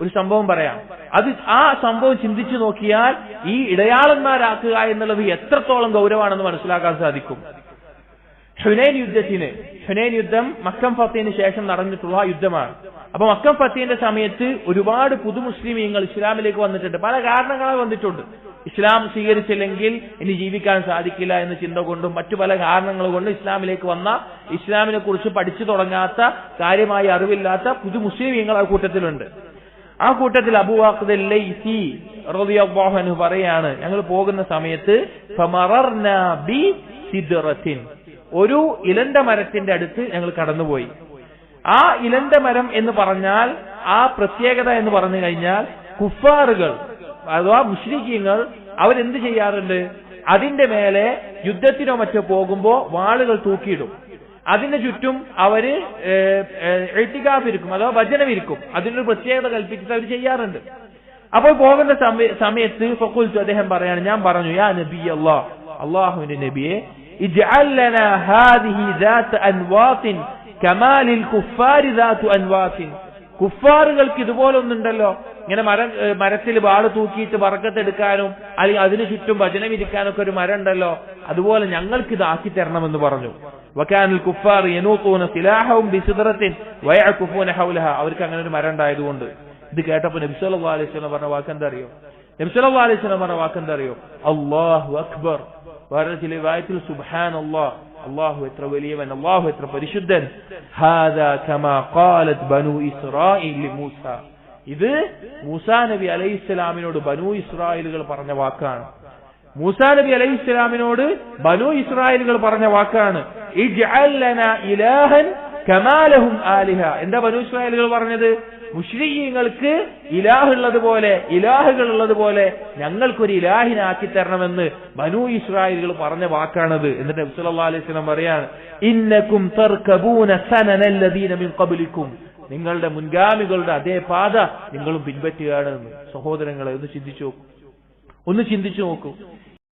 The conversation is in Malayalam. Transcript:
ഒരു സംഭവം പറയാം. ആ സംഭവം ചിന്തിച്ചു നോക്കിയാൽ ഈ ഇടയാളന്മാരാക്കുക എന്നുള്ളത് എത്രത്തോളം ഗൗരവമാണെന്ന് മനസ്സിലാക്കാൻ സാധിക്കും. ഹുനൈൻ യുദ്ധം മക്കം ഫത്തഹിന് ശേഷം നടന്നിട്ടുള്ള യുദ്ധമാണ്. അപ്പൊ മക്കം ഫത്തഹിന്റെ സമയത്ത് ഒരുപാട് പുതുമുസ്ലിമീങ്ങൾ ഇസ്ലാമിലേക്ക് വന്നിട്ടുണ്ട്. പല കാരണങ്ങളാൽ വന്നിട്ടുണ്ട്. ഇസ്ലാം സ്വീകരിച്ചില്ലെങ്കിൽ ഇനി ജീവിക്കാൻ സാധിക്കില്ല എന്ന ചിന്ത കൊണ്ടും മറ്റു പല കാരണങ്ങൾ കൊണ്ടും ഇസ്ലാമിലേക്ക് വന്ന, ഇസ്ലാമിനെ കുറിച്ച് പഠിച്ചു തുടങ്ങാത്ത, കാര്യമായി അറിവില്ലാത്ത പുതുമുസ്ലിമീങ്ങൾ ആ കൂട്ടത്തിലുണ്ട്. ആ കൂട്ടത്തിൽ അബൂ വാഖിദ് അൽ-ലൈസി റളിയല്ലാഹു അൻഹു പറയാണ്, ഞങ്ങൾ പോകുന്ന സമയത്ത് ഫമറർനാ ബി സിദ്റത്തിൻ, ഒരു ഇലന്ത മരത്തിന്റെ അടുത്ത് ഞങ്ങൾ കടന്നുപോയി. ആ ഇലന്ത മരം എന്ന് പറഞ്ഞാൽ ആ പ്രത്യേകത എന്ന് പറഞ്ഞു കഴിഞ്ഞാൽ കുഫാറുകൾ അഥവാ മുശ്രിക്കീങ്ങൾ അവരെന്ത് ചെയ്യാറുണ്ട്, അതിന്റെ മേലെ യുദ്ധത്തിനോ മറ്റോ പോകുമ്പോ വാളുകൾ തൂക്കിയിടും. അതിന് ചുറ്റും അവര് ഇഴ്തികാഫിരിക്കും അഥവാ വചനമിരിക്കും. അതിനൊരു പ്രത്യേകത കൽപ്പിച്ചിട്ട് അവർ ചെയ്യാറുണ്ട്. അപ്പോൾ പോകുന്ന സമയത്ത് ഫഖുൽതു, അദ്ദേഹം പറയാണ്, ഞാൻ പറഞ്ഞു, യാ നബി അല്ലാഹ്, അല്ലാഹുവിന്റെ നബിയെ, ഇജ്അൽ ലനാ ഹാദിഹി ദാത അൻവാതിൻ കമാ ലിൽ കുഫാരി ദാതു അൻവാതിൻ. കുഫാറുകൾക്ക് ഇതുപോലൊന്നുണ്ടല്ലോ, ഇങ്ങനെ മരത്തിൽ വാള് തൂക്കിയിട്ട് ബർക്കത്തെടുക്കാനും അല്ലെങ്കിൽ അതിനു ചുറ്റും വചനം ഇരിക്കാനൊക്കെ ഒരു മരം ഉണ്ടല്ലോ, അതുപോലെ ഞങ്ങൾക്ക് ഇതാക്കി തരണമെന്ന് പറഞ്ഞു. വകാനുൽ കുഫാർ യനൂഖൂന സിലാഹും ബിസിദ്റത്തിൻ വയഅകുഫൂന ഹൗലഹാ. അവർക്ക് അങ്ങനെ ഒരു മരം ഉണ്ടായതുകൊണ്ട്. ഇത് കേട്ടപ്പോൾ നബി സല്ലല്ലാഹു അലൈഹി വസല്ലം പറഞ്ഞ വാക്കെന്താ അറിയോ? നബി സല്ലല്ലാഹു അലൈഹി വസല്ലം പറഞ്ഞ വാക്കെന്താ അറിയോ? അല്ലാഹു അക്ബർ. വേറെ ചില റിവായത്തിൽ സുബ്ഹാനല്ലാഹ്, അല്ലാഹു എത്ര വലിയവൻ, അല്ലാഹു എത്ര പരിശുദ്ധൻ. ഹാദാ കമാ ഖാലത് ബനൂ ഇസ്രായീൽ മൂസ. ഇത് മൂസാ നബി അലൈഹിസ്സലാമിനോട് ബനൂ ഇസ്രായേലുകൾ പറഞ്ഞ വാക്കാണ്. മൂസാ നബി അലൈഹിസ്സലാമിനോട് ബനൂ ഇസ്രായേലുകൾ പറഞ്ഞ വാക്കാണ്. ഇജ്അൽ ലനാ ഇലാഹൻ കമാ ലഹും ആലിഹ. എന്താ ബനൂ ഇസ്രായേലുകൾ പറഞ്ഞത്? മുശ്രിക്കീങ്ങൾക്ക് ഇലാഹുകൾ ഉള്ളതുപോലെ ഞങ്ങൾക്കൊരു ഇലാഹിനാക്കി തരണമെന്ന് ബനൂ ഇസ്രായേലുകൾ പറഞ്ഞ വാക്കാണത്. എന്നിട്ട് നബി സല്ലല്ലാഹു അലൈഹി വസല്ലം പറയാണ്, ഇന്നകും തർകബൂന സനനല്ലദീന മിൻ ഖബ്ലികും. നിങ്ങളുടെ മുൻഗാമികളുടെ അതേ പാത നിങ്ങളും പിൻപറ്റുകയാണെന്ന്. സഹോദരങ്ങളെ ഒന്ന് ചിന്തിച്ചു നോക്കൂ.